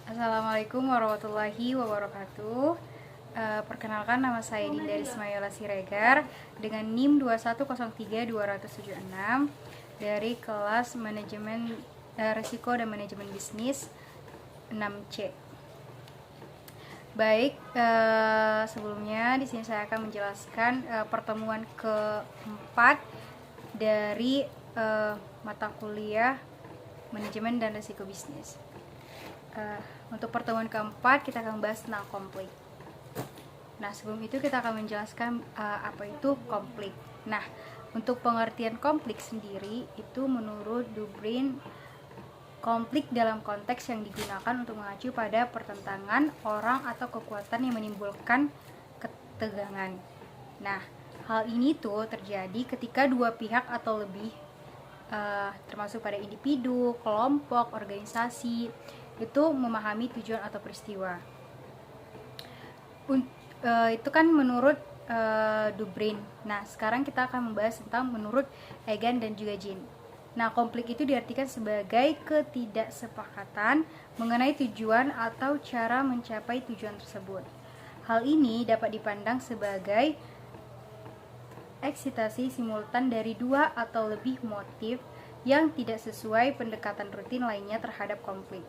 Assalamualaikum warahmatullahi wabarakatuh. Perkenalkan, nama saya Dinda Rismayola Siregar dengan NIM 2103276 dari kelas Manajemen Risiko dan Manajemen Bisnis 6C. Baik, sebelumnya di sini saya akan menjelaskan pertemuan keempat dari mata kuliah Manajemen dan Risiko Bisnis. Untuk pertemuan keempat kita akan membahas tentang konflik. Nah, sebelum itu kita akan menjelaskan apa itu konflik. Nah, untuk pengertian konflik sendiri itu menurut Dubrin, konflik dalam konteks yang digunakan untuk mengacu pada pertentangan orang atau kekuatan yang menimbulkan ketegangan. Nah, hal ini tuh terjadi ketika dua pihak atau lebih termasuk pada individu, kelompok, organisasi itu memahami tujuan atau peristiwa. Itu kan menurut Dubrin. Nah, sekarang kita akan membahas tentang menurut Egan dan juga Jin. Nah, konflik itu diartikan sebagai ketidaksepakatan mengenai tujuan atau cara mencapai tujuan tersebut. Hal ini dapat dipandang sebagai eksitasi simultan dari dua atau lebih motif yang tidak sesuai pendekatan rutin lainnya terhadap konflik.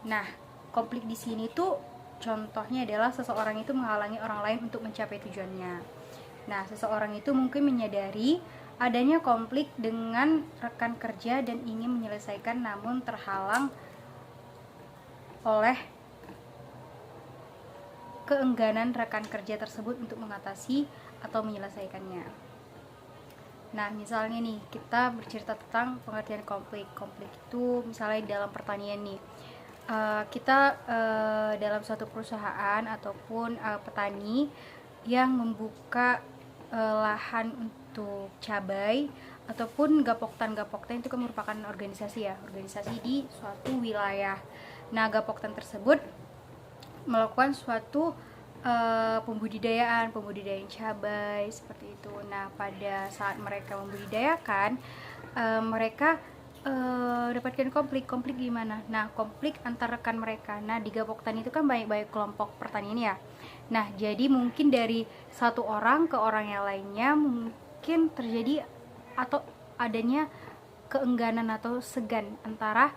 Nah, konflik di sini tuh contohnya adalah seseorang itu menghalangi orang lain untuk mencapai tujuannya. Nah, seseorang itu mungkin menyadari adanya konflik dengan rekan kerja dan ingin menyelesaikan namun terhalang oleh keengganan rekan kerja tersebut untuk mengatasi atau menyelesaikannya. Nah, misalnya nih, kita bercerita tentang pengertian konflik. Konflik itu misalnya dalam pertanian nih. Kita dalam suatu perusahaan ataupun petani yang membuka lahan untuk cabai ataupun gapoktan itu kan merupakan organisasi di suatu wilayah. Nah, gapoktan tersebut melakukan suatu pembudidayaan cabai seperti itu. Nah, pada saat mereka membudidayakan, mereka dapatkan konflik gimana? Nah, konflik antar rekan mereka. Nah, di Gapoktan itu kan banyak kelompok pertanian ya. Nah, jadi mungkin dari satu orang ke orang yang lainnya mungkin terjadi atau adanya keengganan atau segan antara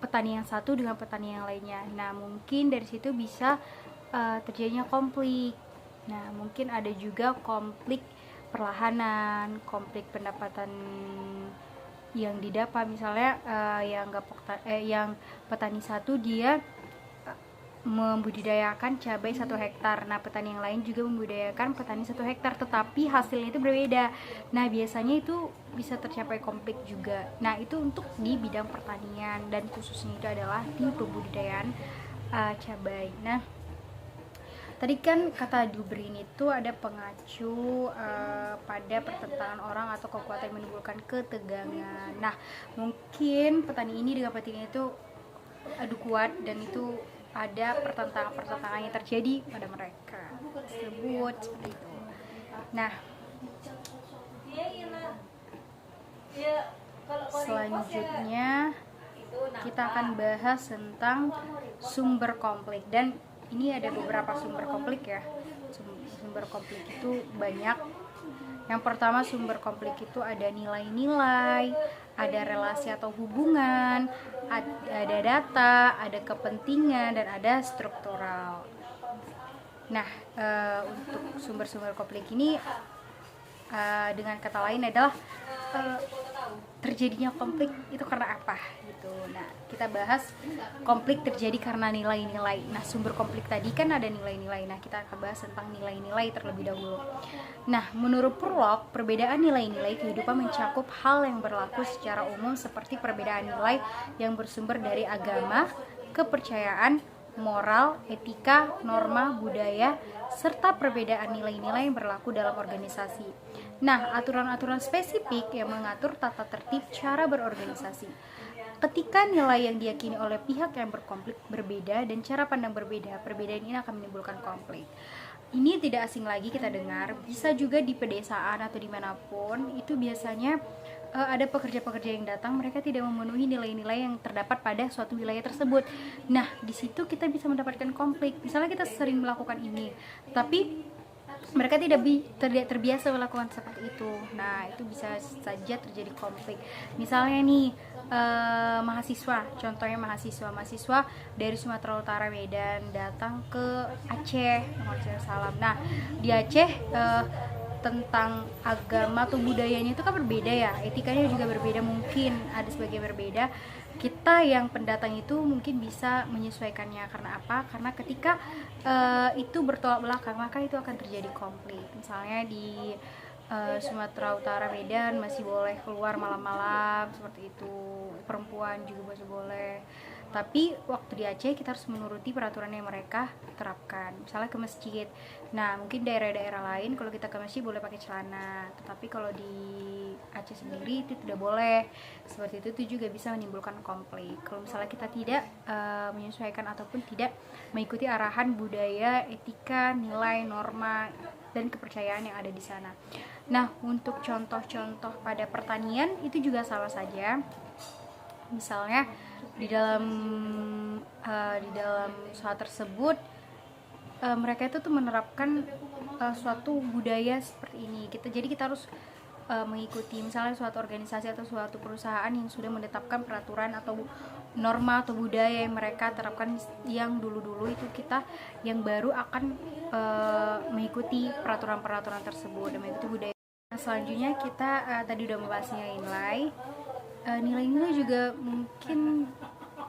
petani yang satu dengan petani yang lainnya. Nah, mungkin dari situ bisa terjadinya konflik. Nah, mungkin ada juga konflik perlahanan, konflik pendapatan yang didapat, misalnya yang petani satu dia membudidayakan cabai 1 hektar. Nah, petani yang lain juga membudidayakan petani 1 hektar, tetapi hasilnya itu berbeda. Nah, biasanya itu bisa tercapai konflik juga. Nah, itu untuk di bidang pertanian dan khususnya itu adalah di pembudidayaan cabai. Nah, tadi kan kata Dubrin itu ada pengacu pada pertentangan orang atau kekuatan yang menimbulkan ketegangan. Nah, mungkin petani ini dengan petani itu adu kuat dan itu ada pertentangan yang terjadi pada mereka tersebut seperti itu. Nah, selanjutnya kita akan bahas tentang sumber konflik, dan ini ada beberapa sumber konflik ya. Sumber konflik itu banyak. Yang pertama, sumber konflik itu ada nilai-nilai, ada relasi atau hubungan, ada data, ada kepentingan, dan ada struktural. Nah, untuk sumber-sumber konflik ini dengan kata lain adalah terjadinya konflik itu karena apa gitu. Nah, kita bahas konflik terjadi karena nilai-nilai. Nah, sumber konflik tadi kan ada nilai-nilai. Nah, kita akan bahas tentang nilai-nilai terlebih dahulu. Nah, menurut Prolog, perbedaan nilai-nilai kehidupan mencakup hal yang berlaku secara umum seperti perbedaan nilai yang bersumber dari agama, kepercayaan, moral, etika, norma, budaya, serta perbedaan nilai-nilai yang berlaku dalam organisasi. Nah, aturan-aturan spesifik yang mengatur tata tertib cara berorganisasi. Ketika nilai yang diyakini oleh pihak yang berkonflik berbeda dan cara pandang berbeda, perbedaan ini akan menimbulkan konflik. Ini tidak asing lagi kita dengar, bisa juga di pedesaan atau dimanapun, itu biasanya ada pekerja-pekerja yang datang, mereka tidak memenuhi nilai-nilai yang terdapat pada suatu wilayah tersebut. Nah, di situ kita bisa mendapatkan konflik. Misalnya kita sering melakukan ini, tapi mereka tidak terbiasa melakukan seperti itu. Nah, itu bisa saja terjadi konflik. Misalnya nih, mahasiswa, contohnya mahasiswa dari Sumatera Utara Medan datang ke Aceh, salam. Nah, di Aceh tentang agama atau budayanya itu kan berbeda ya, etikanya juga berbeda, mungkin ada sebagian berbeda. Kita yang pendatang itu mungkin bisa menyesuaikannya. Karena apa? Karena ketika itu bertolak belakang, maka itu akan terjadi konflik. Misalnya di Sumatera Utara Medan masih boleh keluar malam-malam seperti itu, perempuan juga masih boleh. Tapi waktu di Aceh kita harus menuruti peraturan yang mereka terapkan. Misalnya ke masjid, nah mungkin daerah-daerah lain kalau kita ke masjid boleh pakai celana, tetapi kalau di Aceh sendiri itu tidak boleh. Seperti itu juga bisa menimbulkan konflik kalau misalnya kita tidak menyesuaikan ataupun tidak mengikuti arahan budaya, etika, nilai, norma, dan kepercayaan yang ada di sana. Nah, untuk contoh-contoh pada pertanian itu juga sama saja. Misalnya di dalam usaha tersebut mereka itu tuh menerapkan suatu budaya seperti ini. Jadi kita harus mengikuti misalnya suatu organisasi atau suatu perusahaan yang sudah menetapkan peraturan atau norma atau budaya yang mereka terapkan yang dulu-dulu, itu kita yang baru akan mengikuti peraturan-peraturan tersebut dan mengikuti budaya. Nah, selanjutnya kita tadi udah membahas nilai-nilai. Nilai-nilai juga mungkin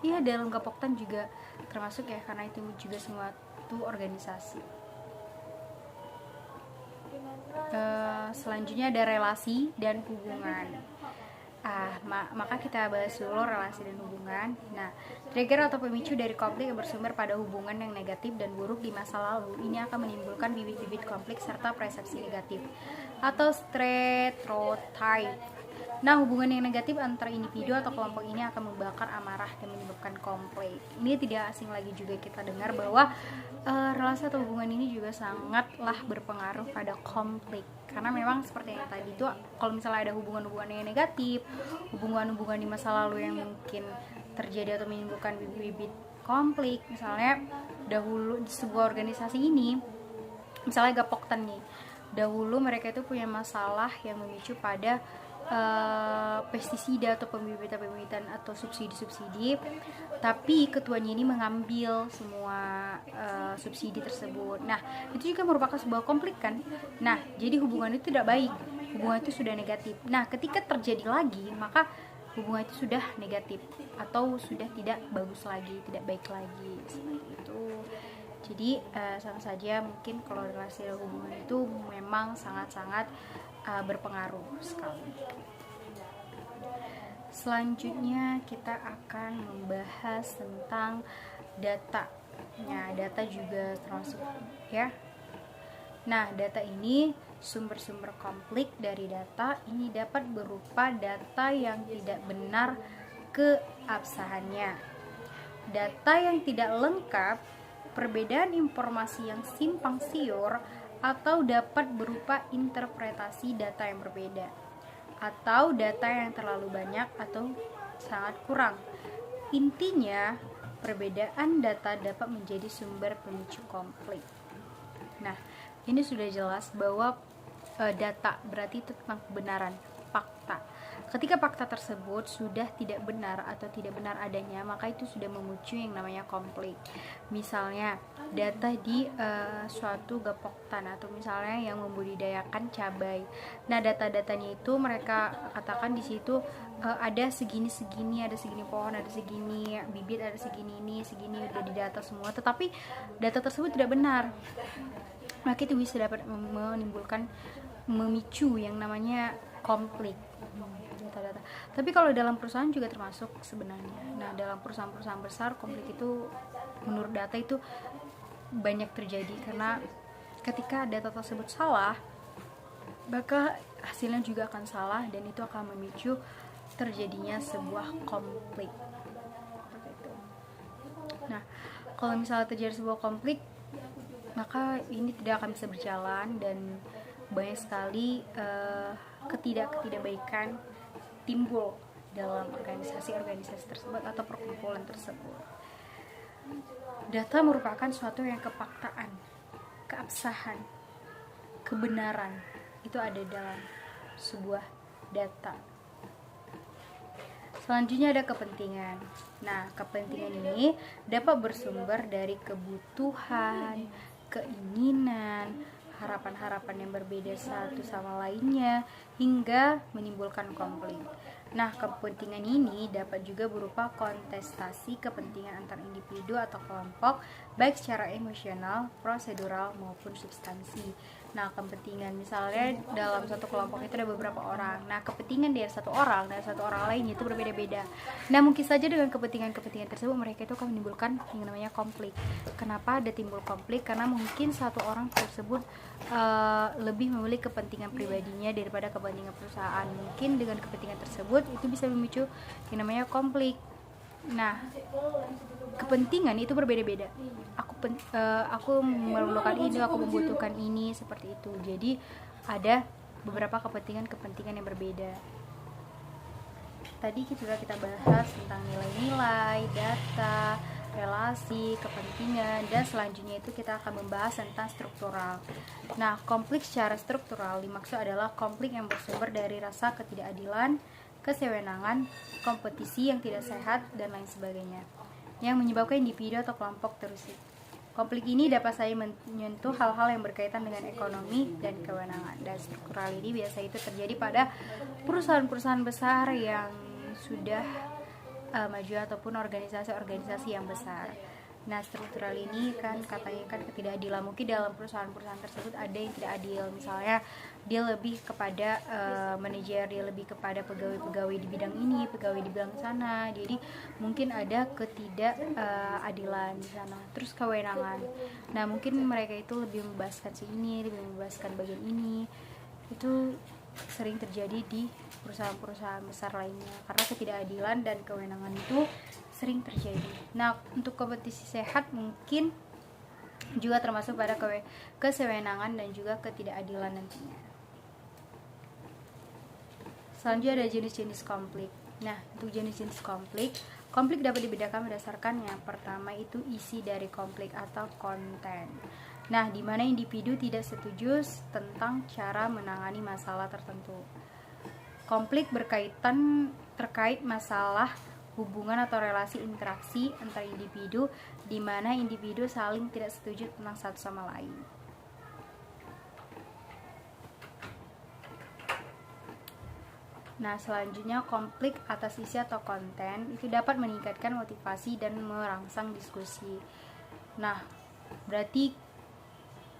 ya dalam Gapoktan juga termasuk ya, karena itu juga suatu organisasi. Selanjutnya ada relasi dan hubungan. Maka kita bahas dulu relasi dan hubungan. Nah, trigger atau pemicu dari konflik yang bersumber pada hubungan yang negatif dan buruk di masa lalu ini akan menimbulkan bibit-bibit konflik serta persepsi negatif atau stereotype. Nah, hubungan yang negatif antara individu atau kelompok ini akan membakar amarah dan menyebabkan konflik. Ini tidak asing lagi juga kita dengar bahwa relasi atau hubungan ini juga sangatlah berpengaruh pada konflik. Karena memang seperti yang tadi itu, kalau misalnya ada hubungan-hubungan yang negatif, hubungan-hubungan di masa lalu yang mungkin terjadi atau menimbulkan bibit-bibit konflik. Misalnya dahulu di sebuah organisasi ini, misalnya Gapoktan nih, dahulu mereka itu punya masalah yang memicu pada pestisida atau pembibitan atau subsidi, tapi ketuanya ini mengambil semua subsidi tersebut. Nah, itu juga merupakan sebuah konflik kan. Nah, jadi hubungan itu tidak baik, hubungan itu sudah negatif. Nah, ketika terjadi lagi, maka hubungan itu sudah negatif atau sudah tidak bagus lagi, tidak baik lagi, seperti itu. Jadi sama saja mungkin kalau relasi dan hubungan itu memang sangat-sangat berpengaruh sekali. Selanjutnya kita akan membahas tentang data. Nah, data juga termasuk ya. Nah, data ini sumber-sumber konflik dari data ini dapat berupa data yang tidak benar keabsahannya, data yang tidak lengkap, perbedaan informasi yang simpang siur, atau dapat berupa interpretasi data yang berbeda, atau data yang terlalu banyak atau sangat kurang. Intinya, perbedaan data dapat menjadi sumber pemicu konflik. Nah, ini sudah jelas bahwa data berarti itu tentang kebenaran, fakta. Ketika fakta tersebut sudah tidak benar atau tidak benar adanya, maka itu sudah memicu yang namanya konflik. Misalnya data di suatu Gapoktan atau misalnya yang membudidayakan cabai. Nah, data-datanya itu mereka katakan di situ ada segini-segini, ada segini pohon, ada segini bibit, ada segini ini, segini udah didata semua, tetapi data tersebut tidak benar. Maka itu bisa dapat menimbulkan, memicu yang namanya konflik. Data-data. Tapi kalau dalam perusahaan juga termasuk sebenarnya. Nah, dalam perusahaan-perusahaan besar konflik itu menurut data itu banyak terjadi karena ketika data tersebut salah, maka hasilnya juga akan salah dan itu akan memicu terjadinya sebuah konflik. Seperti itu. Nah, kalau misalnya terjadi sebuah konflik, maka ini tidak akan bisa berjalan dan banyak sekali ketidakbaikan timbul dalam organisasi-organisasi tersebut atau perkumpulan tersebut. Data merupakan suatu yang kefaktaan, keabsahan, kebenaran itu ada dalam sebuah data. Selanjutnya ada kepentingan. Nah, kepentingan ini dapat bersumber dari kebutuhan, keinginan, harapan-harapan yang berbeda satu sama lainnya hingga menimbulkan konflik. Nah, kepentingan ini dapat juga berupa kontestasi kepentingan antar individu atau kelompok, baik secara emosional, prosedural, maupun substansi. Nah, kepentingan misalnya dalam satu kelompok itu ada beberapa orang. Nah, kepentingan dari satu orang dan satu orang lain itu berbeda-beda. Nah, mungkin saja dengan kepentingan-kepentingan tersebut mereka itu akan menimbulkan yang namanya konflik. Kenapa ada timbul konflik? Karena mungkin satu orang tersebut lebih memilih kepentingan pribadinya daripada kepentingan perusahaan. Mungkin dengan kepentingan tersebut itu bisa memicu yang namanya konflik. Nah, kepentingan itu berbeda-beda. Aku memerlukan ini, aku membutuhkan ini, seperti itu. Jadi ada beberapa kepentingan yang berbeda. Tadi kita bahas tentang nilai-nilai, data, relasi, kepentingan, dan selanjutnya itu kita akan membahas tentang struktural. Nah, konflik secara struktural dimaksud adalah konflik yang bersumber dari rasa ketidakadilan, kesewenangan, kompetisi yang tidak sehat, dan lain sebagainya, yang menyebabkan individu atau kelompok terusik. Konflik ini dapat saja menyentuh hal-hal yang berkaitan dengan ekonomi dan kewenangan. Dan struktural ini biasa itu terjadi pada perusahaan-perusahaan besar yang sudah maju ataupun organisasi-organisasi yang besar. Nah, struktural ini kan katanya kan ketidakadilan. Mungkin dalam perusahaan-perusahaan tersebut ada yang tidak adil. Misalnya dia lebih kepada manajer, dia lebih kepada pegawai-pegawai di bidang ini, pegawai di bidang sana. Jadi mungkin ada ketidakadilan di sana. Terus kewenangan. Nah, mungkin mereka itu lebih membebaskan si ini, lebih membebaskan bagian ini. Itu sering terjadi di perusahaan-perusahaan besar lainnya karena ketidakadilan dan kewenangan itu sering terjadi. Nah, untuk kompetisi sehat mungkin juga termasuk pada kesewenangan dan juga ketidakadilan nantinya. Selanjutnya ada jenis-jenis konflik. Nah, untuk jenis-jenis konflik dapat dibedakan berdasarkan yang pertama itu isi dari konflik atau konten. Nah, di mana individu tidak setuju tentang cara menangani masalah tertentu. Konflik terkait masalah hubungan atau relasi interaksi antar individu di mana individu saling tidak setuju tentang satu sama lain. Nah, selanjutnya konflik atas isi atau konten itu dapat meningkatkan motivasi dan merangsang diskusi. Nah, berarti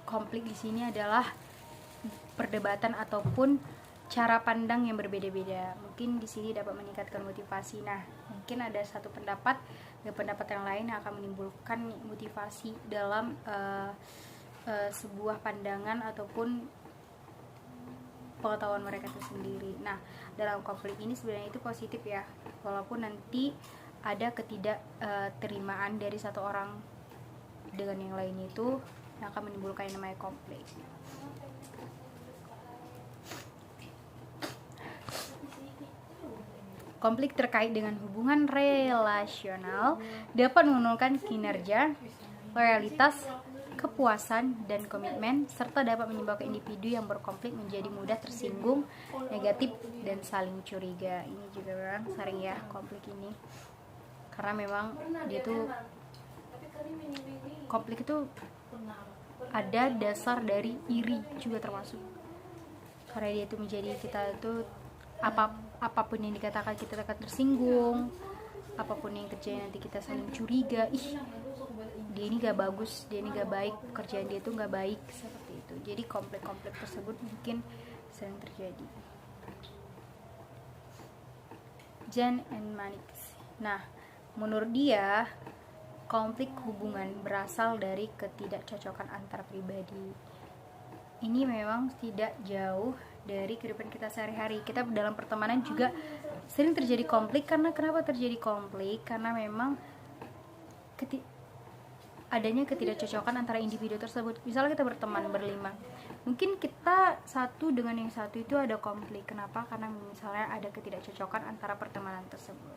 konflik di sini adalah perdebatan ataupun cara pandang yang berbeda-beda. Mungkin di sini dapat meningkatkan motivasi. Nah, mungkin ada satu pendapat yang lain yang akan menimbulkan motivasi dalam sebuah pandangan ataupun pengetahuan mereka sendiri. Nah, dalam konflik ini sebenarnya itu positif ya, walaupun nanti ada ketidakterimaan dari satu orang dengan yang lain itu yang akan menimbulkan yang namanya konflik. Konflik terkait dengan hubungan relasional dapat menurunkan kinerja, loyalitas, kepuasan, dan komitmen, serta dapat menyebabkan individu yang berkonflik menjadi mudah tersinggung, negatif, dan saling curiga. Ini juga memang sering ya konflik ini, karena memang dia tuh konflik itu ada dasar dari iri juga termasuk, karena dia itu menjadi kita itu apapun yang dikatakan kita akan tersinggung, apapun yang kerjanya nanti kita saling curiga, dia ini gak bagus, dia ini gak baik, pekerjaan dia itu gak baik, seperti itu. Jadi konflik-konflik tersebut mungkin sering terjadi. Jan and Mannix. Nah, menurut dia konflik hubungan berasal dari ketidakcocokan antar pribadi. Ini memang tidak jauh dari kehidupan kita sehari-hari. Kita dalam pertemanan juga sering terjadi konflik. Karena kenapa terjadi konflik? Karena memang adanya ketidakcocokan antara individu tersebut. Misalnya kita berteman berlima, mungkin kita satu dengan yang satu itu ada konflik. Kenapa? Karena misalnya ada ketidakcocokan antara pertemanan tersebut.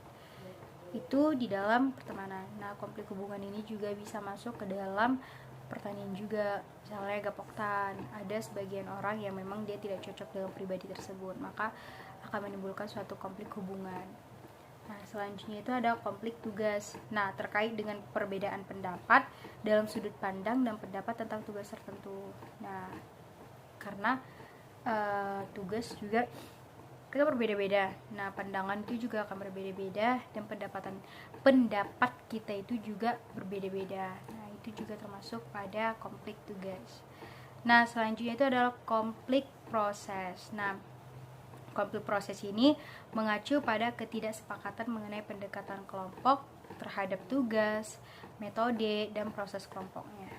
Itu di dalam pertemanan. Nah, konflik hubungan ini juga bisa masuk ke dalam pertanian juga. Misalnya gapoktan, ada sebagian orang yang memang dia tidak cocok dengan pribadi tersebut, maka akan menimbulkan suatu konflik hubungan. Nah, selanjutnya itu ada konflik tugas. Nah, terkait dengan perbedaan pendapat dalam sudut pandang dan pendapat tentang tugas tertentu. Nah, karena tugas juga kita berbeda-beda. Nah, pandangan itu juga akan berbeda-beda dan pendapat kita itu juga berbeda-beda. Nah, itu juga termasuk pada konflik tugas. Nah, selanjutnya itu adalah konflik proses. Nah, konflik proses ini mengacu pada ketidaksepakatan mengenai pendekatan kelompok terhadap tugas, metode, dan proses kelompoknya.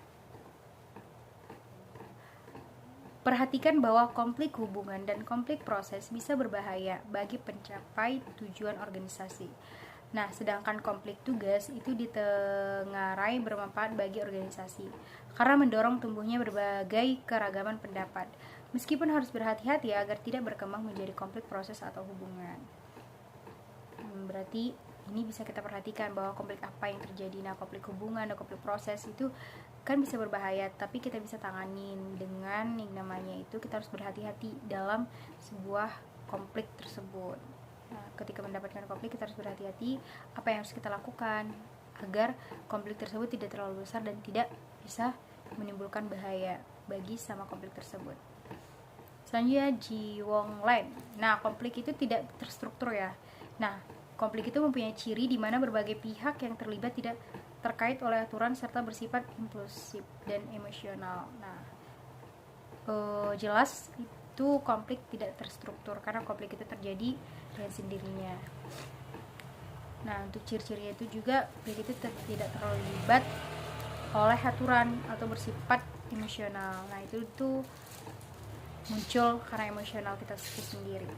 Perhatikan bahwa konflik hubungan dan konflik proses bisa berbahaya bagi pencapai tujuan organisasi. Nah, sedangkan konflik tugas itu ditengarai bermanfaat bagi organisasi karena mendorong tumbuhnya berbagai keragaman pendapat. Meskipun harus berhati-hati agar tidak berkembang menjadi konflik proses atau hubungan. Berarti ini bisa kita perhatikan bahwa konflik apa yang terjadi. Nah, konflik hubungan dan konflik proses itu kan bisa berbahaya, tapi kita bisa tanganin dengan yang namanya itu kita harus berhati-hati dalam sebuah konflik tersebut. Nah, ketika mendapatkan konflik kita harus berhati-hati apa yang harus kita lakukan agar konflik tersebut tidak terlalu besar dan tidak bisa menimbulkan bahaya bagi sama konflik tersebut. Selanjutnya Jiwonglen. Nah, konflik itu tidak terstruktur ya. Nah, konflik itu mempunyai ciri di mana berbagai pihak yang terlibat tidak terkait oleh aturan serta bersifat impulsif dan emosional. Nah, jelas itu konflik tidak terstruktur karena konflik itu terjadi dengan sendirinya. Nah, untuk ciri-cirinya itu juga konflik itu tidak terlibat oleh aturan atau bersifat emosional. Nah, itu muncul karena emosional kita sendiri.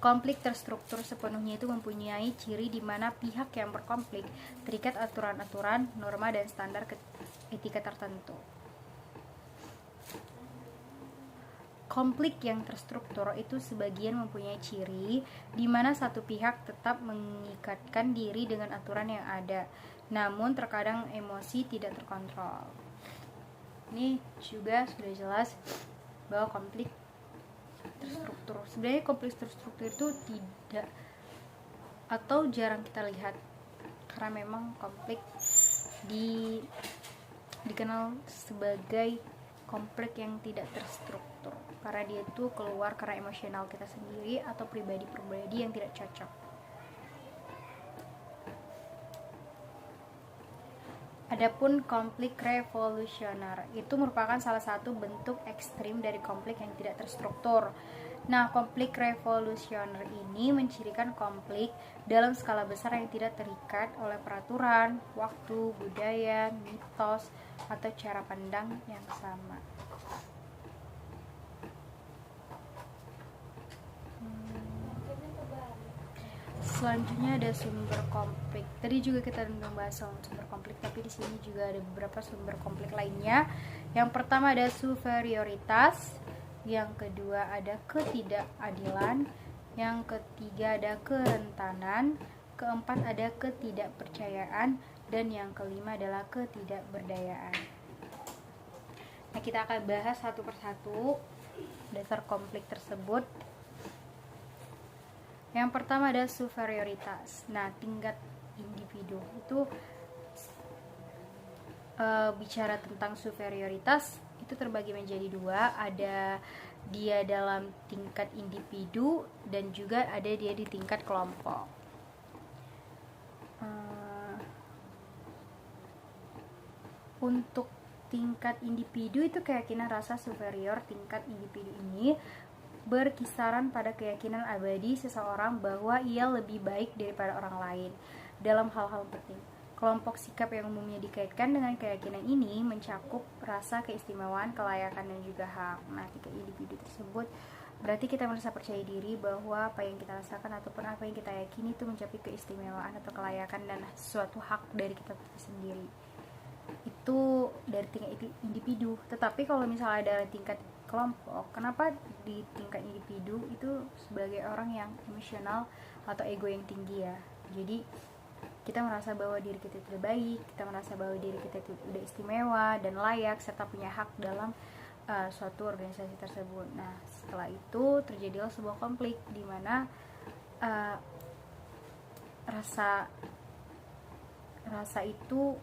Konflik terstruktur sepenuhnya itu mempunyai ciri di mana pihak yang berkonflik terikat aturan-aturan, norma, dan standar etika tertentu. Konflik yang terstruktur itu sebagian mempunyai ciri di mana satu pihak tetap mengikatkan diri dengan aturan yang ada, namun terkadang emosi tidak terkontrol. Ini juga sudah jelas bahwa konflik terstruktur. Sebenarnya konflik terstruktur itu tidak atau jarang kita lihat karena memang konflik dikenal sebagai konflik yang tidak terstruktur karena dia itu keluar karena emosional kita sendiri atau pribadi-pribadi yang tidak cocok. Adapun konflik revolusioner itu merupakan salah satu bentuk ekstrim dari konflik yang tidak terstruktur. Nah, konflik revolusioner ini mencirikan konflik dalam skala besar yang tidak terikat oleh peraturan, waktu, budaya, mitos, atau cara pandang yang sama. Selanjutnya ada sumber konflik. Tadi juga kita membahas sumber konflik, tapi di sini juga ada beberapa sumber konflik lainnya. Yang pertama ada superioritas, yang kedua ada ketidakadilan, yang ketiga ada kerentanan, keempat ada ketidakpercayaan, dan yang kelima adalah ketidakberdayaan. Nah, kita akan bahas satu persatu dasar konflik tersebut. Yang pertama ada superioritas. Nah, tingkat individu itu bicara tentang superioritas itu terbagi menjadi dua. Ada dia dalam tingkat individu dan juga ada dia di tingkat kelompok. Untuk tingkat individu itu keyakinan rasa superior tingkat individu ini berkisaran pada keyakinan abadi seseorang bahwa ia lebih baik daripada orang lain dalam hal-hal penting. Kelompok sikap yang umumnya dikaitkan dengan keyakinan ini mencakup rasa keistimewaan, kelayakan, dan juga hak. Nah, ketika individu tersebut berarti kita merasa percaya diri bahwa apa yang kita rasakan ataupun apa yang kita yakini itu mencapai keistimewaan atau kelayakan dan suatu hak dari kita sendiri. itu dari tingkat individu. Tetapi kalau misalnya dari tingkat kelompok, kenapa di tingkat individu itu sebagai orang yang emosional atau ego yang tinggi ya. Jadi kita merasa bahwa diri kita tidak baik, kita merasa bahwa diri kita tidak istimewa dan layak serta punya hak dalam suatu organisasi tersebut. Nah, setelah itu terjadilah sebuah konflik di mana rasa itu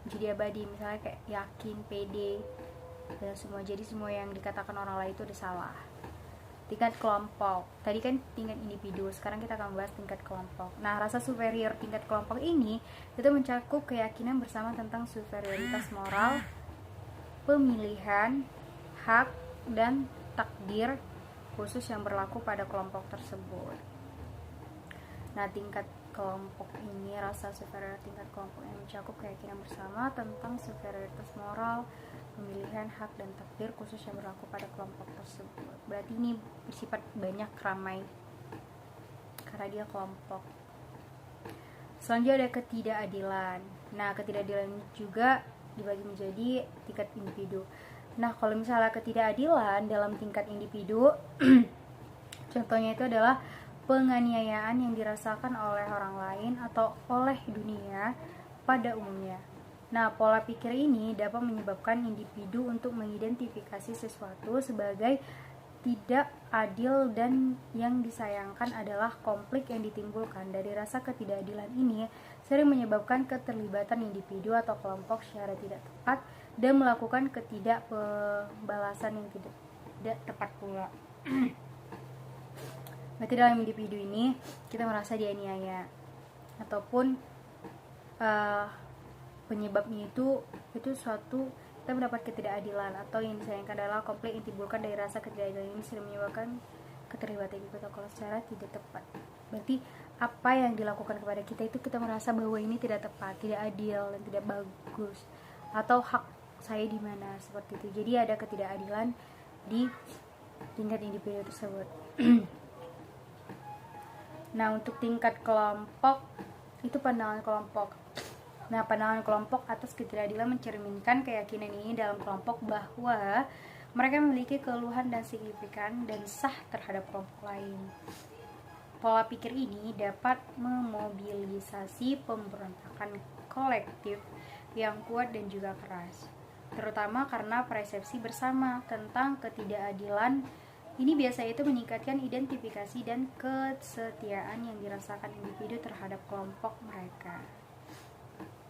jadi abadi, misalnya kayak yakin, pede dan semua. Jadi semua yang dikatakan orang lain itu udah salah. Tingkat kelompok, tadi kan tingkat individu, sekarang kita akan bahas tingkat kelompok. Nah, rasa superior tingkat kelompok ini itu mencakup keyakinan bersama tentang superioritas moral, pemilihan, hak, dan takdir khusus yang berlaku pada kelompok tersebut. Nah, tingkat kelompok ini, rasa superior tingkat kelompok yang mencakup keyakinan bersama tentang superioritas moral, pemilihan, hak, dan takdir khusus yang berlaku pada kelompok tersebut. Berarti ini bersifat banyak, ramai, karena dia kelompok. Selanjutnya ada ketidakadilan. Nah, ketidakadilan juga dibagi menjadi tingkat individu. Nah, kalau misalnya ketidakadilan dalam tingkat individu contohnya itu adalah penganiayaan yang dirasakan oleh orang lain atau oleh dunia pada umumnya. Nah, pola pikir ini dapat menyebabkan individu untuk mengidentifikasi sesuatu sebagai tidak adil, dan yang disayangkan adalah konflik yang ditimbulkan dari rasa ketidakadilan ini sering menyebabkan keterlibatan individu atau kelompok secara tidak tepat dan melakukan ketidakpembalasan yang tidak tepat pula. Berarti dalam individu ini kita merasa dianiaya ataupun penyebabnya itu suatu kita mendapat ketidakadilan, atau yang disayangkan adalah konflik yang ditimbulkan dari rasa ketidakadilan ini sering menyebabkan keterlibatan individu atau secara tidak tepat. Berarti apa yang dilakukan kepada kita itu kita merasa bahwa ini tidak tepat, tidak adil, dan tidak bagus, atau hak saya di mana, seperti itu. Jadi ada ketidakadilan di tingkat individu tersebut. Nah, untuk tingkat kelompok itu pandangan kelompok. Nah, pandangan kelompok atas ketidakadilan mencerminkan keyakinan ini dalam kelompok bahwa mereka memiliki keluhan dan signifikan dan sah terhadap kelompok lain. Pola pikir ini dapat memobilisasi pemberontakan kolektif yang kuat dan juga keras, terutama karena persepsi bersama tentang ketidakadilan ini biasanya itu meningkatkan identifikasi dan kesetiaan yang dirasakan individu terhadap kelompok mereka.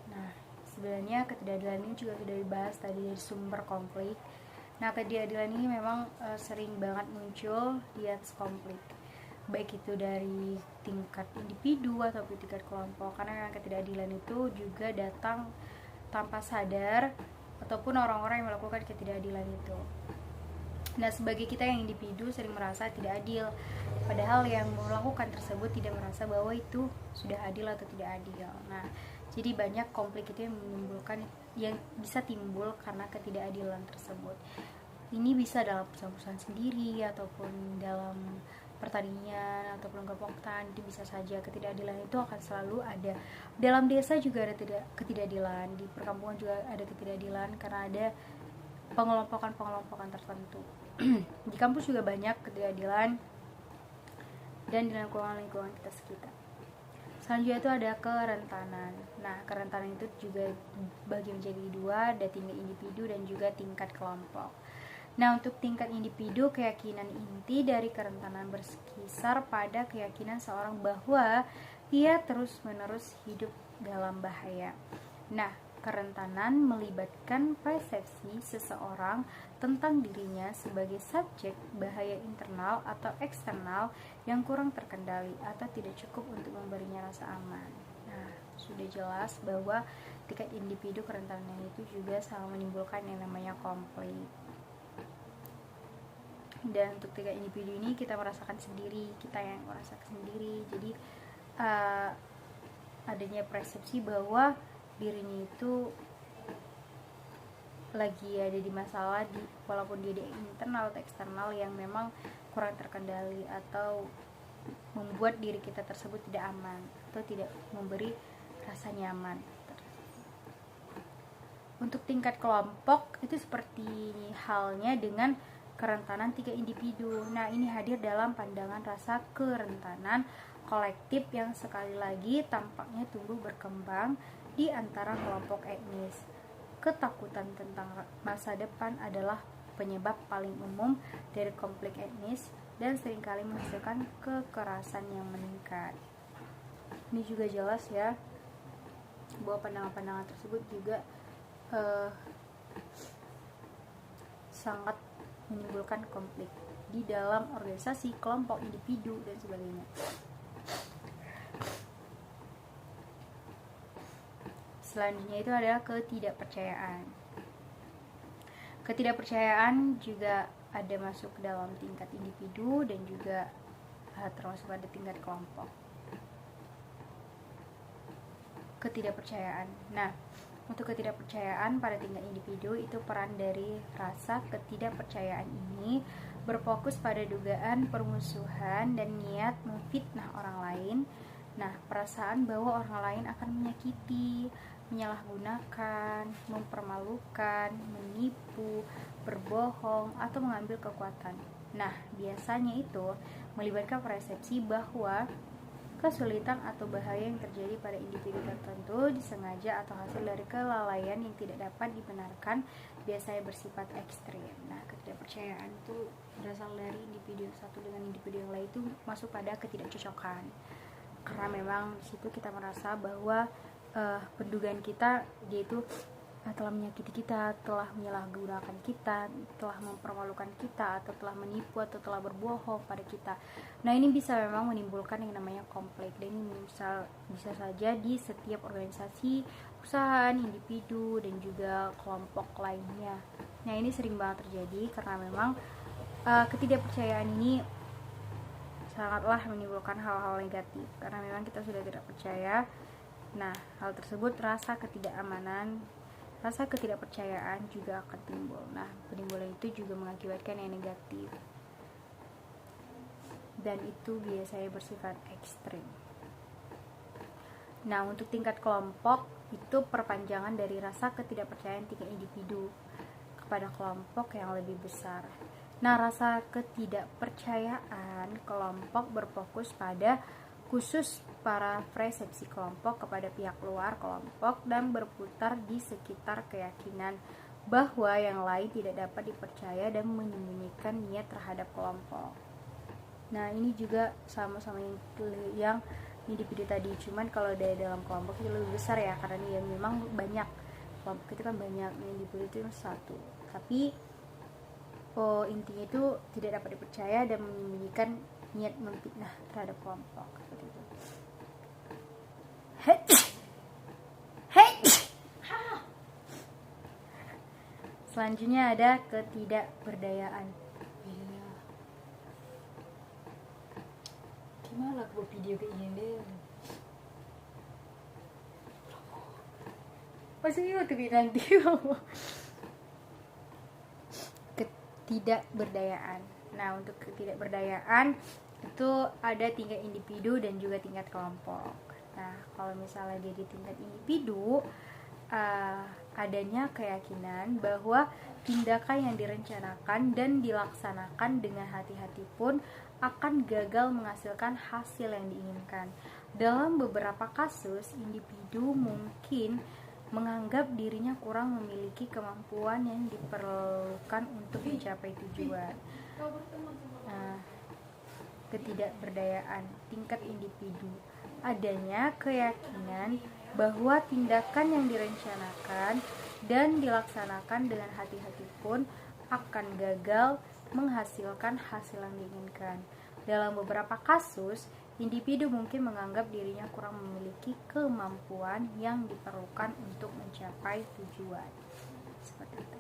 Nah, sebenarnya ketidakadilan ini juga sudah dibahas tadi dari sumber konflik. Nah, ketidakadilan ini memang sering banget muncul di atas konflik, baik itu dari tingkat individu ataupun tingkat kelompok, karena memang ketidakadilan itu juga datang tanpa sadar ataupun orang-orang yang melakukan ketidakadilan itu. Nah, sebagai kita yang individu sering merasa tidak adil, padahal yang melakukan tersebut tidak merasa bahwa itu sudah adil atau tidak adil. Nah, jadi banyak konflik itu yang bisa timbul karena ketidakadilan tersebut. Ini bisa dalam perusahaan sendiri ataupun dalam pertanian ataupun kelompok-kelompok, itu bisa saja ketidakadilan itu akan selalu ada. Dalam desa juga ada ketidakadilan, di perkampungan juga ada ketidakadilan karena ada pengelompokan tertentu. Di kampus juga banyak ketidakadilan dan di lingkungan kita sekitar. Selanjutnya itu ada kerentanan. Nah, kerentanan itu juga bagi menjadi dua, ada tingkat individu dan juga tingkat kelompok. Nah, untuk tingkat individu, keyakinan inti dari kerentanan berkisar pada keyakinan seorang bahwa ia terus-menerus hidup dalam bahaya. Nah, kerentanan melibatkan persepsi seseorang tentang dirinya sebagai subjek bahaya internal atau eksternal yang kurang terkendali atau tidak cukup untuk memberinya rasa aman. Nah, sudah jelas bahwa tingkat individu kerentanan itu juga selalu menimbulkan yang namanya konflik. Dan untuk tingkat individu ini kita merasakan sendiri, kita yang merasakan sendiri. Jadi adanya persepsi bahwa dirinya itu lagi ada di masalah, walaupun dia di internal atau eksternal yang memang kurang terkendali atau membuat diri kita tersebut tidak aman atau tidak memberi rasa nyaman. Untuk tingkat kelompok itu seperti halnya dengan kerentanan 3 individu. Nah, ini hadir dalam pandangan rasa kerentanan kolektif yang sekali lagi tampaknya tumbuh berkembang di antara kelompok etnis. Ketakutan tentang masa depan adalah penyebab paling umum dari konflik etnis dan seringkali menghasilkan kekerasan yang meningkat. Ini juga jelas ya bahwa pandangan-pandangan tersebut juga sangat menimbulkan konflik di dalam organisasi, kelompok, individu, dan sebagainya. Selanjutnya itu adalah ketidakpercayaan. Ketidakpercayaan juga ada masuk ke dalam tingkat individu dan juga termasuk pada tingkat kelompok. Ketidakpercayaan. Nah, untuk ketidakpercayaan pada tingkat individu itu peran dari rasa ketidakpercayaan ini berfokus pada dugaan permusuhan dan niat memfitnah orang lain. Nah, perasaan bahwa orang lain akan menyakiti, menyalahgunakan, mempermalukan, menipu, berbohong, atau mengambil kekuatan. Nah, biasanya itu melibatkan persepsi bahwa kesulitan atau bahaya yang terjadi pada individu tertentu disengaja atau hasil dari kelalaian yang tidak dapat dibenarkan, biasanya bersifat ekstrim. Nah, ketidakpercayaan itu berasal dari individu yang satu dengan individu yang lain itu masuk pada ketidakcocokan. Karena memang di situ kita merasa bahwa pendugaan kita yaitu telah menyakiti kita, telah menyalahgunakan kita, telah mempermalukan kita, atau telah menipu atau telah berbohong pada kita. Nah, ini bisa memang menimbulkan yang namanya konflik, dan ini bisa saja di setiap organisasi, perusahaan, individu, dan juga kelompok lainnya. Nah, ini sering banget terjadi karena memang ketidakpercayaan ini sangatlah menimbulkan hal-hal negatif karena memang kita sudah tidak percaya. Nah, hal tersebut rasa ketidakamanan, rasa ketidakpercayaan juga akan timbul. Nah, penimbulan itu juga mengakibatkan yang negatif dan itu biasanya bersifat ekstrim. Nah, untuk tingkat kelompok itu perpanjangan dari rasa ketidakpercayaan tingkat individu kepada kelompok yang lebih besar. Nah, rasa ketidakpercayaan kelompok berfokus pada khusus para persepsi kelompok kepada pihak luar kelompok dan berputar di sekitar keyakinan bahwa yang lain tidak dapat dipercaya dan menyembunyikan niat terhadap kelompok. Nah, ini juga sama-sama yang individu tadi, cuman kalau dari dalam kelompok itu lebih besar ya, karena dia memang banyak, kelompok itu kan banyak, individu itu satu, tapi intinya itu tidak dapat dipercaya dan menyembunyikan niat memfitnah terhadap kelompok seperti itu. Selanjutnya ada ketidakberdayaan. Gimana aku buat video kayak gini deh? Pasti YouTube nanti. Ketidakberdayaan. Nah, untuk ketidakberdayaan itu ada tingkat individu dan juga tingkat kelompok. Nah, kalau misalnya dia di tingkat individu, adanya keyakinan bahwa tindakan yang direncanakan dan dilaksanakan dengan hati-hati pun akan gagal menghasilkan hasil yang diinginkan. Dalam beberapa kasus, individu mungkin menganggap dirinya kurang memiliki kemampuan yang diperlukan untuk mencapai tujuan. Nah, ketidakberdayaan tingkat individu, adanya keyakinan bahwa tindakan yang direncanakan dan dilaksanakan dengan hati-hati pun akan gagal menghasilkan hasil yang diinginkan. Dalam beberapa kasus, individu mungkin menganggap dirinya kurang memiliki kemampuan yang diperlukan untuk mencapai tujuan. Seperti itu.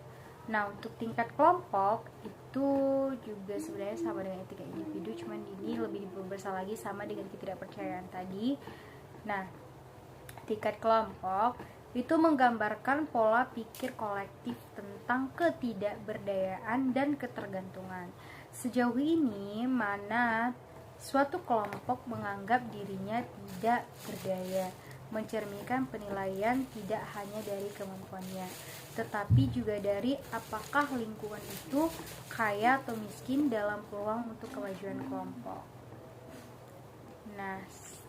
Nah, untuk tingkat kelompok itu juga sebenarnya sama dengan tingkat individu, cuman ini lebih besar lagi sama dengan ketidakpercayaan tadi. Nah, tingkat kelompok itu menggambarkan pola pikir kolektif tentang ketidakberdayaan dan ketergantungan. Sejauh ini, mana suatu kelompok menganggap dirinya tidak berdaya mencerminkan penilaian tidak hanya dari kemampuannya, tetapi juga dari apakah lingkungan itu kaya atau miskin dalam peluang untuk kemajuan kelompok. Nah,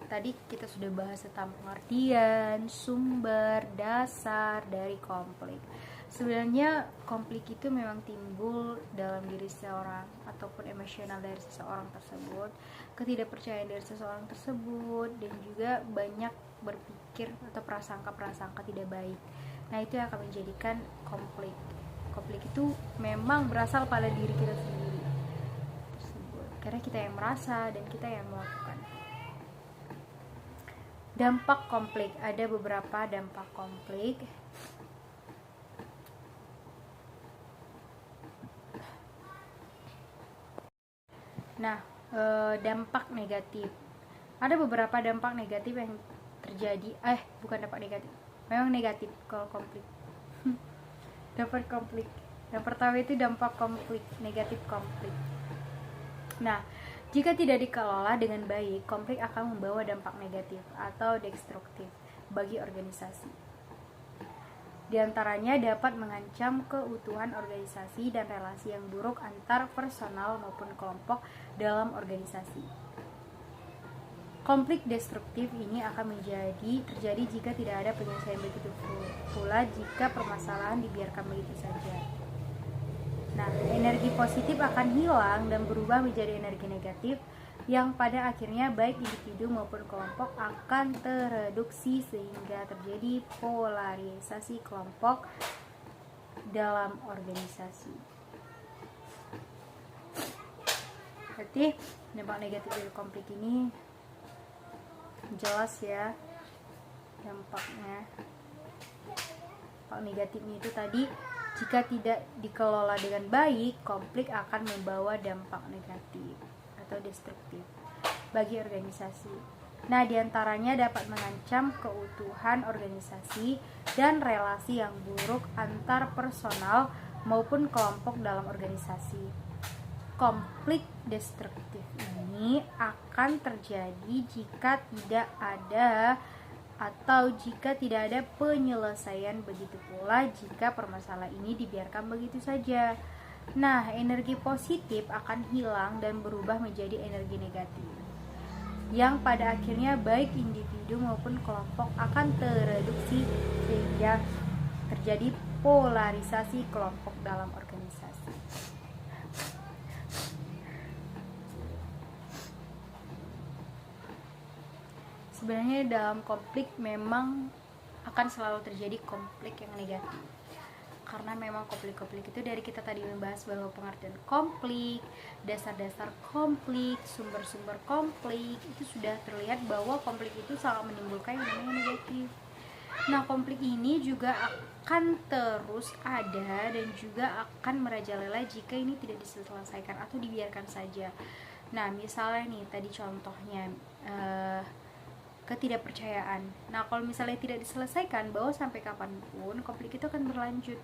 tadi kita sudah bahas tentang pengertian, sumber, dasar dari konflik. Sebenarnya konflik itu memang timbul dalam diri seseorang ataupun emosional dari seseorang tersebut, ketidakpercayaan dari seseorang tersebut, dan juga banyak berpikir atau prasangka-prasangka tidak baik. Nah, itu yang akan menjadikan konflik. Konflik itu memang berasal pada diri kita sendiri tersebut, karena kita yang merasa dan kita yang melakukan. Dampak konflik, ada beberapa dampak konflik. Nah, dampak negatif. Ada beberapa dampak negatif yang terjadi. Bukan dampak negatif. Memang negatif kalau konflik. Dampak konflik. Yang pertama itu dampak konflik, negatif konflik. Nah, jika tidak dikelola dengan baik, konflik akan membawa dampak negatif atau destruktif bagi organisasi. Di antaranya dapat mengancam keutuhan organisasi dan relasi yang buruk antar personal maupun kelompok dalam organisasi. Konflik destruktif ini akan terjadi jika tidak ada penyelesaian, begitu pula jika permasalahan dibiarkan begitu saja. Nah, energi positif akan hilang dan berubah menjadi energi negatif yang pada akhirnya baik individu maupun kelompok akan tereduksi sehingga terjadi polarisasi kelompok dalam organisasi. Berarti dampak negatif dari konflik ini jelas ya dampaknya. Dampak negatifnya itu tadi, jika tidak dikelola dengan baik, konflik akan membawa dampak negatif atau destruktif bagi organisasi. Nah, diantaranya dapat mengancam keutuhan organisasi dan relasi yang buruk antar personal maupun kelompok dalam organisasi. Konflik destruktif ini akan terjadi jika tidak ada penyelesaian, begitu pula jika permasalahan ini dibiarkan begitu saja. Nah, energi positif akan hilang dan berubah menjadi energi negatif, yang pada akhirnya baik individu maupun kelompok akan tereduksi sehingga terjadi polarisasi kelompok dalam organisasi. Sebenarnya dalam konflik memang akan selalu terjadi konflik yang negatif, karena memang konflik-konflik itu dari kita tadi membahas bahwa pengertian konflik, dasar-dasar konflik, sumber-sumber konflik, itu sudah terlihat bahwa konflik itu sangat menimbulkan yang namanya negatif. Nah, konflik ini juga akan terus ada dan juga akan merajalela jika ini tidak diselesaikan atau dibiarkan saja. Nah, misalnya nih tadi contohnya ketidakpercayaan. Nah, kalau misalnya tidak diselesaikan, bahwa sampai kapanpun konflik itu akan berlanjut.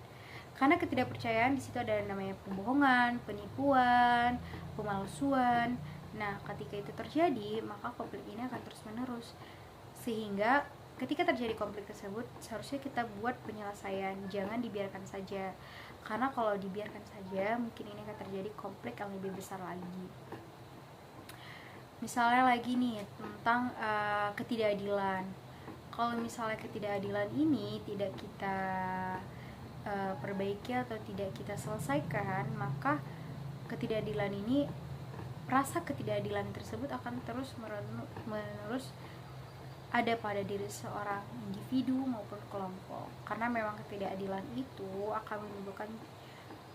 Karena ketidakpercayaan di situ ada namanya pembohongan, penipuan, pemalsuan. Nah, ketika itu terjadi, maka konflik ini akan terus-menerus. Sehingga ketika terjadi konflik tersebut, seharusnya kita buat penyelesaian, jangan dibiarkan saja. Karena kalau dibiarkan saja, mungkin ini akan terjadi konflik yang lebih besar lagi. Misalnya lagi nih tentang ketidakadilan. Kalau misalnya ketidakadilan ini tidak kita perbaiki atau tidak kita selesaikan, maka rasa ketidakadilan tersebut akan terus menerus ada pada diri seorang individu maupun kelompok. Karena memang ketidakadilan itu akan menimbulkan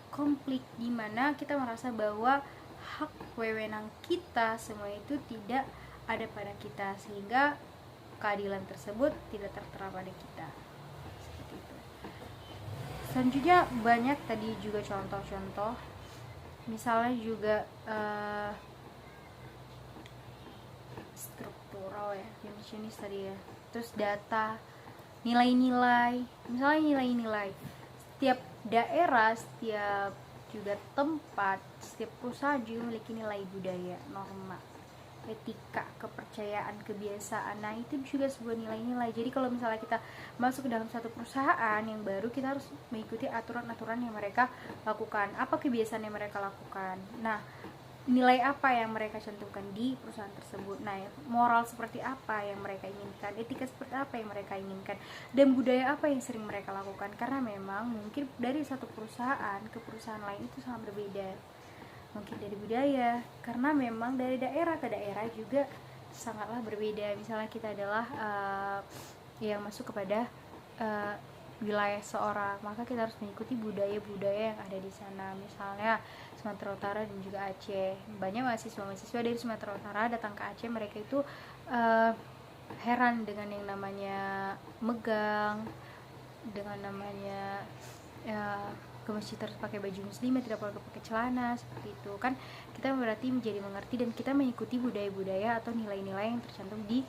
konflik, di mana kita merasa bahwa hak wewenang kita semua itu tidak ada pada kita, sehingga keadilan tersebut tidak tertera pada kita. Seperti itu. Selanjutnya banyak tadi juga contoh-contoh, misalnya juga struktural ya, jenis tadi ya. Terus data, nilai-nilai, misalnya nilai-nilai. Setiap daerah, setiap juga tempat, setiap perusahaan juga memiliki nilai budaya, norma. etika, kepercayaan, kebiasaan. Nah, itu juga sebuah nilai-nilai. Jadi kalau misalnya kita masuk ke dalam satu perusahaan yang baru, kita harus mengikuti aturan-aturan yang mereka lakukan. Apa kebiasaan yang mereka lakukan? Nah, nilai apa yang mereka cantumkan di perusahaan tersebut. Nah, moral seperti apa yang mereka inginkan, etika seperti apa yang mereka inginkan, dan budaya apa yang sering mereka lakukan. Karena memang mungkin dari satu perusahaan ke perusahaan lain itu sangat berbeda. Mungkin dari budaya, karena memang dari daerah ke daerah juga sangatlah berbeda. Misalnya kita adalah yang masuk kepada wilayah seorang, maka kita harus mengikuti budaya-budaya yang ada di sana. Misalnya Sumatera Utara dan juga Aceh, banyak mahasiswa dari Sumatera Utara datang ke Aceh, mereka itu heran dengan yang namanya megang, dengan namanya ke masjid harus pakai baju muslim, tidak boleh pakai celana, seperti itu kan. Kita berarti menjadi mengerti dan kita mengikuti budaya-budaya atau nilai-nilai yang tercantum di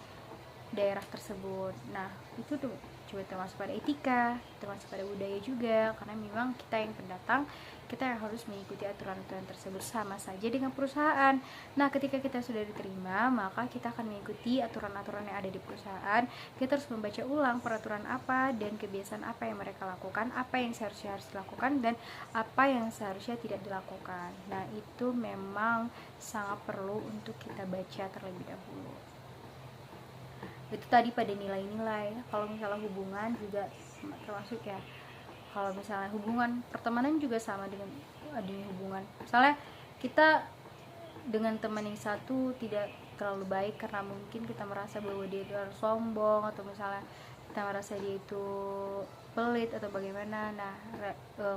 daerah tersebut. Nah, itu tuh coba termasuk pada etika, termasuk pada budaya juga, karena memang kita yang pendatang, kita yang harus mengikuti aturan-aturan tersebut. Sama saja dengan perusahaan. Nah, ketika kita sudah diterima, maka kita akan mengikuti aturan-aturan yang ada di perusahaan. Kita harus membaca ulang peraturan apa dan kebiasaan apa yang mereka lakukan, apa yang seharusnya harus dilakukan dan apa yang seharusnya tidak dilakukan. Nah, itu memang sangat perlu untuk kita baca terlebih dahulu. Itu tadi pada nilai-nilai. Kalau misalnya hubungan juga termasuk ya, kalau misalnya hubungan pertemanan juga sama dengan adanya hubungan. Misalnya kita dengan teman yang satu tidak terlalu baik karena mungkin kita merasa bahwa dia itu harus sombong, atau misalnya kita merasa dia itu pelit atau bagaimana. Nah,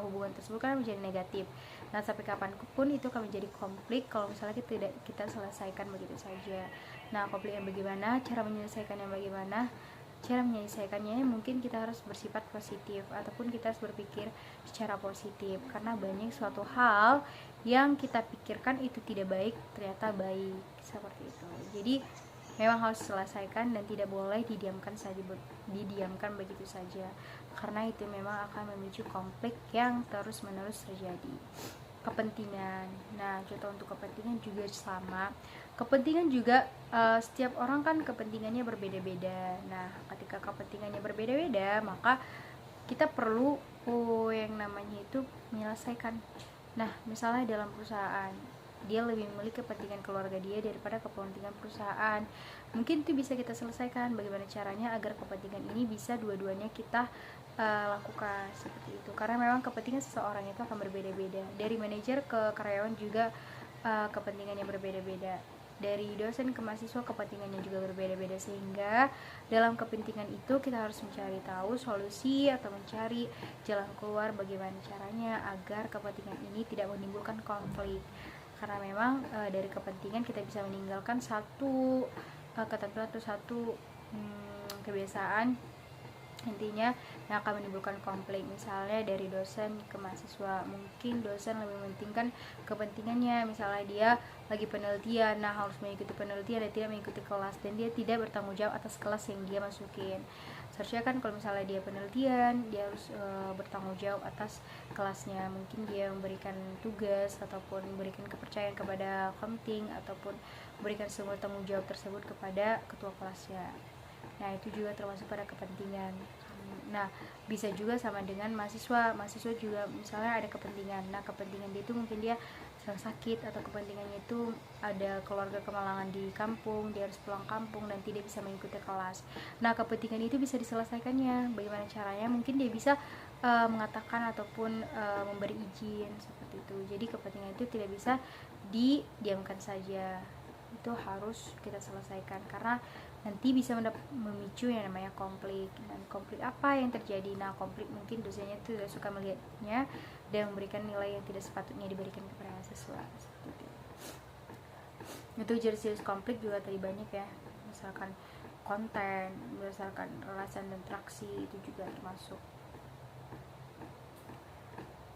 hubungan tersebut kan menjadi negatif. Nah, sampai kapanpun itu akan menjadi konflik kalau misalnya kita selesaikan begitu saja. Nah, konflik yang bagaimana, cara menyelesaikannya bagaimana? Cara menyelesaikannya mungkin kita harus bersifat positif, ataupun kita harus berpikir secara positif, karena banyak suatu hal yang kita pikirkan itu tidak baik, ternyata baik, seperti itu. Jadi memang harus diselesaikan dan tidak boleh didiamkan begitu saja, karena itu memang akan memicu konflik yang terus-menerus terjadi. Kepentingan. Nah, contoh untuk kepentingan juga sama. Kepentingan juga setiap orang kan kepentingannya berbeda-beda. Nah, ketika kepentingannya berbeda-beda, maka kita perlu yang namanya itu menyelesaikan. Nah, misalnya dalam perusahaan, dia lebih memilih kepentingan keluarga dia daripada kepentingan perusahaan. Mungkin itu bisa kita selesaikan. Bagaimana caranya agar kepentingan ini bisa dua-duanya kita lakukan, seperti itu. Karena memang kepentingan seseorang itu akan berbeda-beda. Dari manajer ke karyawan juga kepentingannya berbeda-beda. Dari dosen ke mahasiswa kepentingannya juga berbeda-beda, sehingga dalam kepentingan itu kita harus mencari tahu solusi atau mencari jalan keluar bagaimana caranya agar kepentingan ini tidak menimbulkan konflik. Karena memang dari kepentingan kita bisa meninggalkan satu ketentuan atau satu kebiasaan intinya yang akan menimbulkan konflik. Misalnya dari dosen ke mahasiswa, mungkin dosen lebih mementingkan kepentingannya, misalnya dia lagi penelitian, nah harus mengikuti penelitian dan tidak mengikuti kelas, dan dia tidak bertanggung jawab atas kelas yang dia masukin. Seharusnya kan kalau misalnya dia penelitian, dia harus bertanggung jawab atas kelasnya. Mungkin dia memberikan tugas ataupun memberikan kepercayaan kepada komting, ataupun memberikan semua tanggung jawab tersebut kepada ketua kelasnya. Nah, itu juga termasuk pada kepentingan. Nah, bisa juga sama dengan mahasiswa juga misalnya ada kepentingan. Nah, kepentingan dia itu mungkin dia sedang sakit, atau kepentingannya itu ada keluarga kemalangan di kampung, dia harus pulang kampung dan tidak bisa mengikuti kelas. Nah, kepentingan itu bisa diselesaikannya. Bagaimana caranya? Mungkin dia bisa mengatakan ataupun memberi izin, seperti itu. Jadi kepentingan itu tidak bisa didiamkan saja. Itu harus kita selesaikan, karena nanti bisa memicu yang namanya konflik. Dan konflik apa yang terjadi? Nah, konflik mungkin dosennya itu tidak suka melihatnya dan memberikan nilai yang tidak sepatutnya diberikan kepada mahasiswa, seperti itu. Jenis-jenis konflik juga tadi banyak ya, misalkan konten, berdasarkan relasi dan interaksi, itu juga termasuk.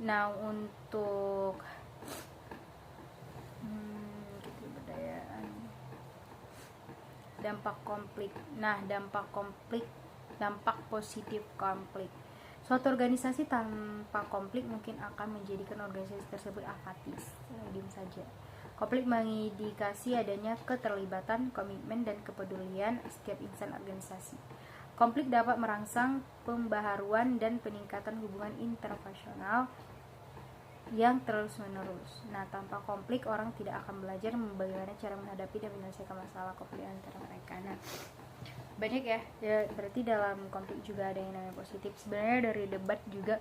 Nah, untuk dampak konflik. Nah, dampak positif konflik. Suatu organisasi tanpa konflik mungkin akan menjadikan organisasi tersebut apatis, diam saja. Konflik mengindikasi adanya keterlibatan, komitmen, dan kepedulian setiap insan organisasi. Konflik dapat merangsang pembaharuan dan peningkatan hubungan interpersonal yang terus-menerus. Nah, tanpa konflik orang tidak akan belajar bagaimana cara menghadapi dan menyelesaikan masalah konflik antara mereka. Nah, banyak ya, berarti dalam konflik juga ada yang namanya positif. Sebenarnya dari debat juga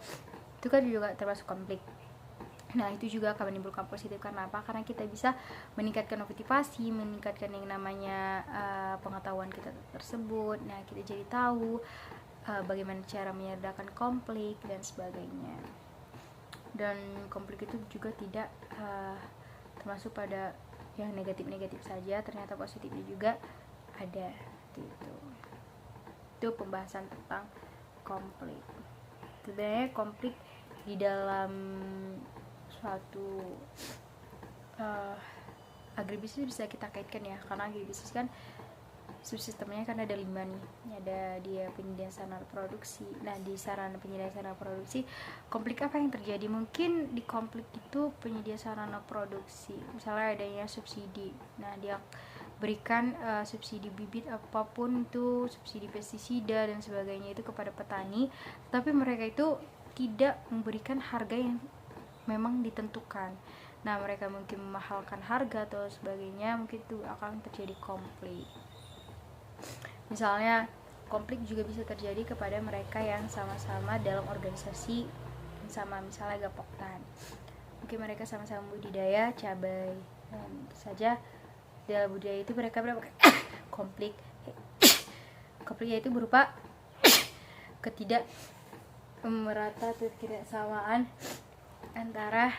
itu kan juga termasuk konflik. Nah, itu juga akan menimbulkan positif. Karena apa? Karena kita bisa meningkatkan motivasi, meningkatkan yang namanya pengetahuan kita tersebut. Nah, kita jadi tahu bagaimana cara menyelesaikan konflik dan sebagainya. Dan konflik itu juga tidak termasuk pada yang negatif-negatif saja, ternyata positifnya juga ada gitu. Itu pembahasan tentang konflik. Sebenarnya konflik di dalam suatu agribisnis bisa kita kaitkan ya, karena agribisnis kan subsistemnya kan ada 5 nih. Ada dia penyediaan sarana produksi. Nah, di sarana penyediaan sarana produksi, konflik apa yang terjadi? Mungkin di konflik itu penyedia sarana produksi, misalnya adanya subsidi. Nah, dia berikan subsidi bibit apapun itu, subsidi pestisida dan sebagainya itu kepada petani, tapi mereka itu tidak memberikan harga yang memang ditentukan. Nah, mereka mungkin memahalkan harga atau sebagainya, mungkin itu akan terjadi konflik. Misalnya konflik juga bisa terjadi kepada mereka yang sama-sama dalam organisasi sama, misalnya Gapoktan. Mungkin mereka sama-sama budidaya cabai, dan tentu saja dalam budidaya itu mereka konflik. Konfliknya itu berupa ketidak merata atau ketidaksamaan antara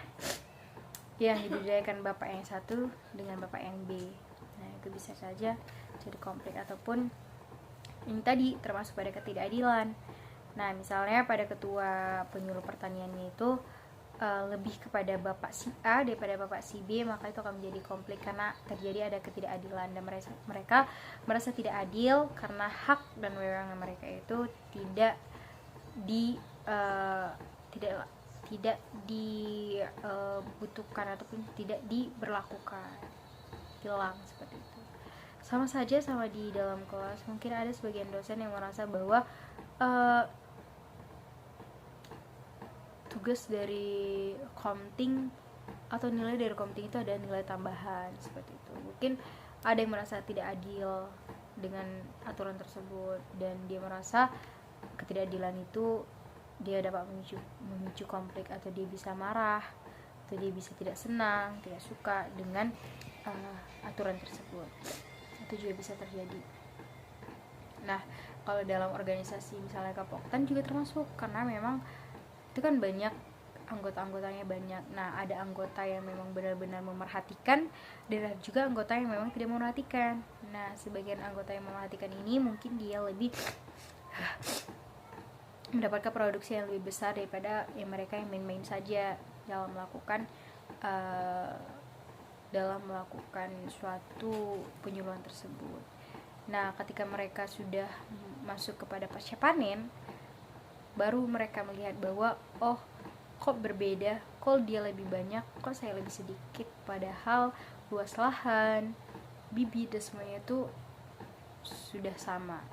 yang dibudidayakan bapak yang satu dengan bapak yang B. Nah, itu bisa saja jadi konflik. Ataupun ini tadi termasuk pada ketidakadilan. Nah, misalnya pada ketua penyuluh pertaniannya itu lebih kepada bapak si A daripada bapak si B, maka itu akan menjadi konflik karena terjadi ada ketidakadilan dan mereka merasa tidak adil karena hak dan wewenang mereka itu tidak dibutuhkan ataupun tidak diberlakukan, hilang seperti itu. Sama saja sama di dalam kelas, mungkin ada sebagian dosen yang merasa bahwa tugas dari counting atau nilai dari counting itu ada nilai tambahan seperti itu. Mungkin ada yang merasa tidak adil dengan aturan tersebut dan dia merasa ketidakadilan itu dia dapat memicu konflik, atau dia bisa marah, atau dia bisa tidak senang, tidak suka dengan aturan tersebut. Itu juga bisa terjadi. Nah, kalau dalam organisasi misalnya Gapoktan juga termasuk, karena memang itu kan banyak anggota-anggotanya banyak. Nah, ada anggota yang memang benar-benar memerhatikan dan ada juga anggota yang memang tidak memerhatikan. Nah, sebagian anggota yang memerhatikan ini mungkin dia lebih mendapatkan produksi yang lebih besar daripada yang mereka yang main-main saja dalam melakukan suatu penyuluhan tersebut. Nah, ketika mereka sudah masuk kepada pasca panen, baru mereka melihat bahwa oh, kok berbeda, kok dia lebih banyak, kok saya lebih sedikit, padahal luas lahan, bibit dan semuanya itu sudah sama.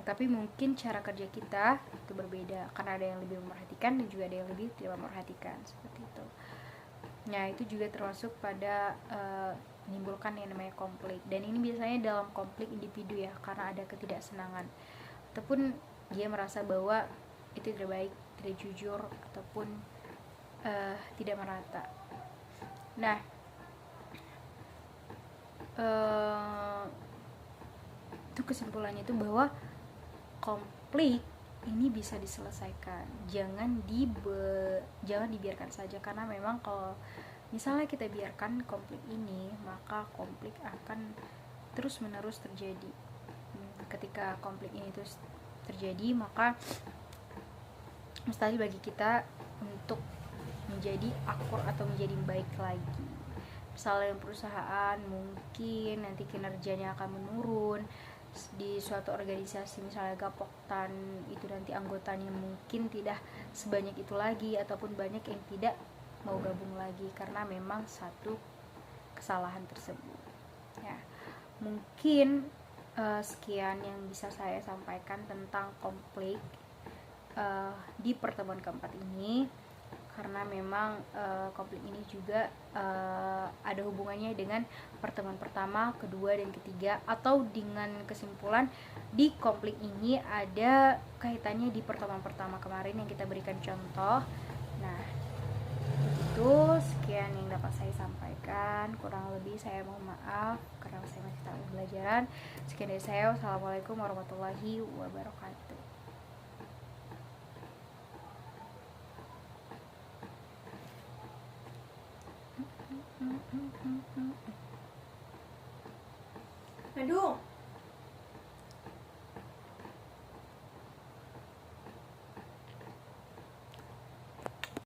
Tapi mungkin cara kerja kita itu berbeda karena ada yang lebih memerhatikan dan juga ada yang lebih tidak memerhatikan seperti itu. Nah, itu juga termasuk pada menimbulkan yang namanya konflik. Dan ini biasanya dalam konflik individu ya, karena ada ketidaksenangan ataupun dia merasa bahwa itu tidak baik, tidak jujur, ataupun tidak merata. Nah, itu kesimpulannya itu bahwa konflik ini bisa diselesaikan, jangan dibiarkan saja, karena memang kalau misalnya kita biarkan konflik ini, maka konflik akan terus menerus terjadi. Ketika konflik ini terus terjadi, maka mustahil bagi kita untuk menjadi akur atau menjadi baik lagi. Misalnya perusahaan mungkin nanti kinerjanya akan menurun. Di suatu organisasi misalnya Gapoktan itu nanti anggotanya mungkin tidak sebanyak itu lagi, ataupun banyak yang tidak mau gabung lagi karena memang satu kesalahan tersebut. Ya, mungkin sekian yang bisa saya sampaikan tentang konflik di pertemuan keempat ini, karena memang konflik ini juga ada hubungannya dengan pertemuan pertama, kedua, dan ketiga, atau dengan kesimpulan di konflik ini ada kaitannya di pertemuan pertama kemarin yang kita berikan contoh. Nah, itu sekian yang dapat saya sampaikan, kurang lebih saya mohon maaf karena saya masih dalam pembelajaran. Sekian dari saya, wassalamualaikum warahmatullahi wabarakatuh. Aduh.